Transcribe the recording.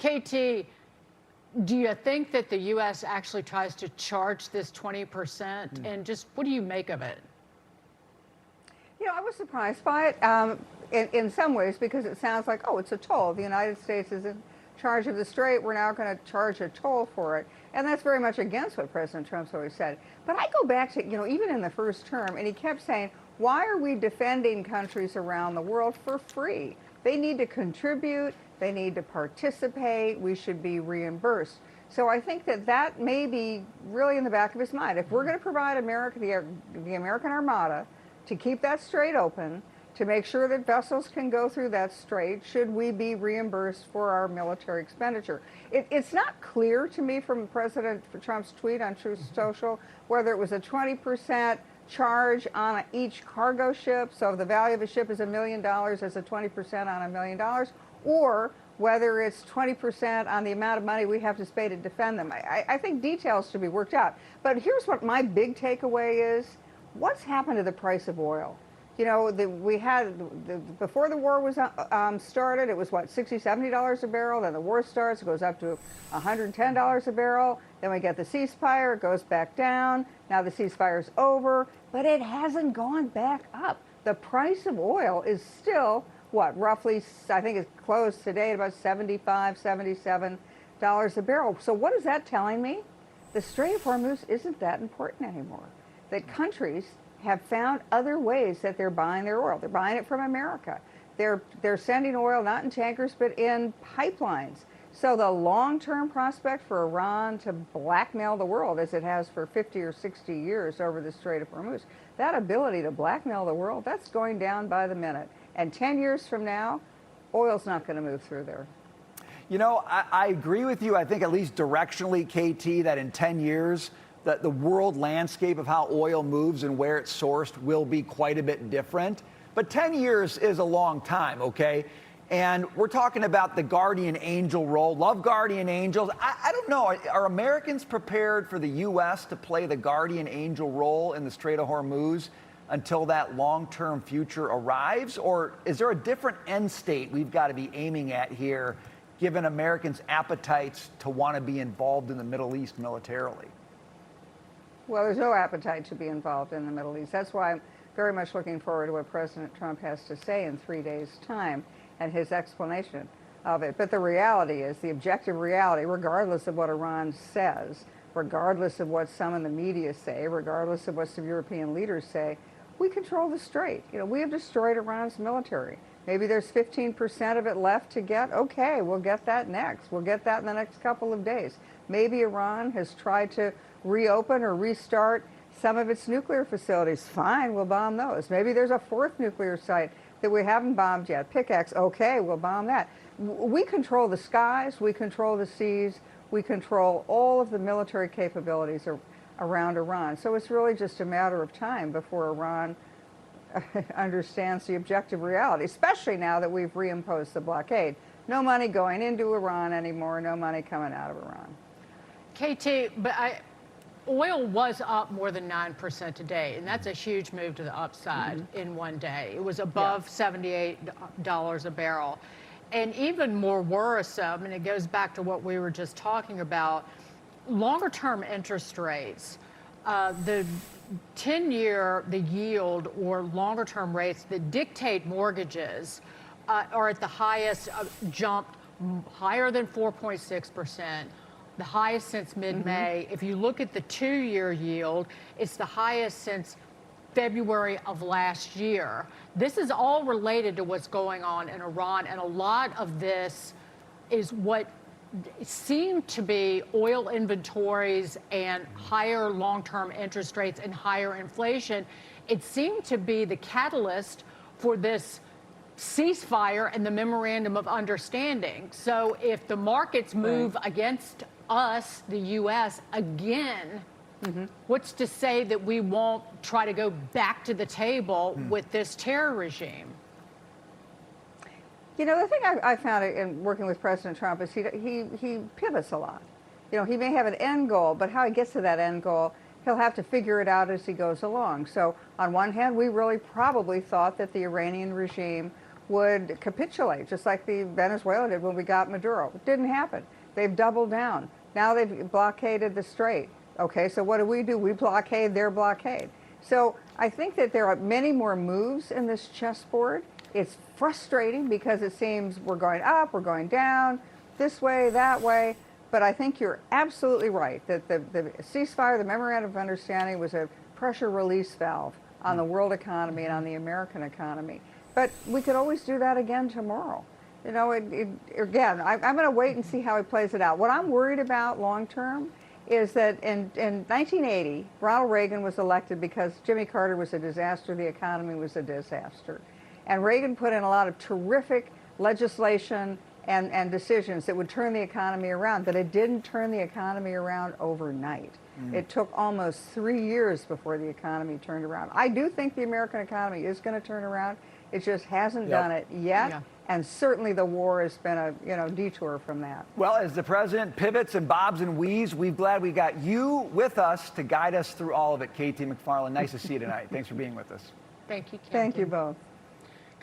KT, do you think that the U.S. actually tries to charge this 20%? And just what do you make of it? You know, I was surprised by it in some ways because it sounds like, oh, it's a toll. The United States is in charge of the strait. We're now going to charge a toll for it. And that's very much against what President Trump's always said. But I go back to, you know, even in the first term, and he kept saying, why are we defending countries around the world for free? They need to contribute. They need to participate. We should be reimbursed. So I think that that may be really in the back of his mind. If we're going to provide America, the American Armada, to keep that strait open, to make sure that vessels can go through that strait, should we be reimbursed for our military expenditure? It's not clear to me from President Trump's tweet on Truth Social whether it was a 20% charge on each cargo ship, so if the value of a ship is $1 million, it's a 20% on $1 million, or whether it's 20% on the amount of money we have to pay to defend them. I think details should be worked out. But here's what my big takeaway is. What's happened to the price of oil? You know, before the war was started, it was what, $60, $70 a barrel. Then the war starts, it goes up to $110 a barrel. Then we get the ceasefire, it goes back down. Now the ceasefire's over, but it hasn't gone back up. The price of oil is still, what, roughly, I think it's closed today at about $75, $77 a barrel. So what is that telling me? The Strait of Hormuz isn't that important anymore. That countries have found other ways that they're buying their oil. They're buying it from America. They're sending oil not in tankers but in pipelines. So the long-term prospect for Iran to blackmail the world, as it has for 50 or 60 years over the Strait of Hormuz, that ability to blackmail the world, that's going down by the minute. And 10 years from now, oil's not going to move through there. You know, I agree with you. I think at least directionally, KT, that in 10 years, that the world landscape of how oil moves and where it's sourced will be quite a bit different. But 10 years is a long time, okay? And we're talking about the guardian angel role. Love guardian angels. I don't know. Are Americans prepared for the U.S. to play the guardian angel role in the Strait of Hormuz until that long-term future arrives? Or is there a different end state we've got to be aiming at here, given Americans' appetites to want to be involved in the Middle East militarily? Well, there's no appetite to be involved in the Middle East. That's why I'm very much looking forward to what President Trump has to say in 3 days' time and his explanation of it. But the reality is, the objective reality, regardless of what Iran says, regardless of what some in the media say, regardless of what some European leaders say, we control the strait. You know, we have destroyed Iran's military. Maybe there's 15% of it left to get. Okay, we'll get that next. We'll get that in the next couple of days. Maybe Iran has tried to reopen or restart some of its nuclear facilities. Fine, we'll bomb those. Maybe there's a fourth nuclear site that we haven't bombed yet. Pickaxe, okay, we'll bomb that. We control the skies, we control the seas, we control all of the military capabilities around Iran. So it's really just a matter of time before Iran understands the objective reality, especially now that we've reimposed the blockade. No money going into Iran anymore, no money coming out of Iran. KT, but oil was up more than 9% today, and that's a huge move to the upside in one day. It was above $78 a barrel. And even more worrisome, and it goes back to what we were just talking about, longer-term interest rates. The 10-year, the yield or longer-term rates that dictate mortgages are at the highest, jumped higher than 4.6%. The highest since mid-May. If you look at the 2-year yield, it's the highest since February of last year. This is all related to what's going on in Iran, and a lot of this is what seemed to be oil inventories and higher long-term interest rates and higher inflation. It seemed to be the catalyst for this ceasefire and the memorandum of understanding. So if the markets move against us, the U.S., again, what's to say that we won't try to go back to the table with this terror regime? You know, the thing I found in working with President Trump is he pivots a lot. You know, he may have an end goal, but how he gets to that end goal, he'll have to figure it out as he goes along. So on one hand, we really probably thought that the Iranian regime would capitulate, just like the Venezuela did when we got Maduro. It didn't happen. They've doubled down. Now they've blockaded the strait. Okay, so what do? We blockade their blockade. So I think that there are many more moves in this chessboard. It's frustrating because it seems we're going up, we're going down, this way, that way. But I think you're absolutely right that the ceasefire, the memorandum of understanding, was a pressure release valve on the world economy and on the American economy. But we could always do that again tomorrow. You know, again, I'm going to wait and see how he plays it out. What I'm worried about long term is that in 1980, Ronald Reagan was elected because Jimmy Carter was a disaster, the economy was a disaster. And Reagan put in a lot of terrific legislation and decisions that would turn the economy around, but it didn't turn the economy around overnight. It took almost 3 years before the economy turned around. I do think the American economy is going to turn around. It just hasn't done it yet. Yeah. And certainly the war has been a detour from that. Well, as the president pivots and bobs and weaves, we're glad we got you with us to guide us through all of it. KT McFarland, nice to see you tonight. Thanks for being with us. Thank you, Ken. Thank you both.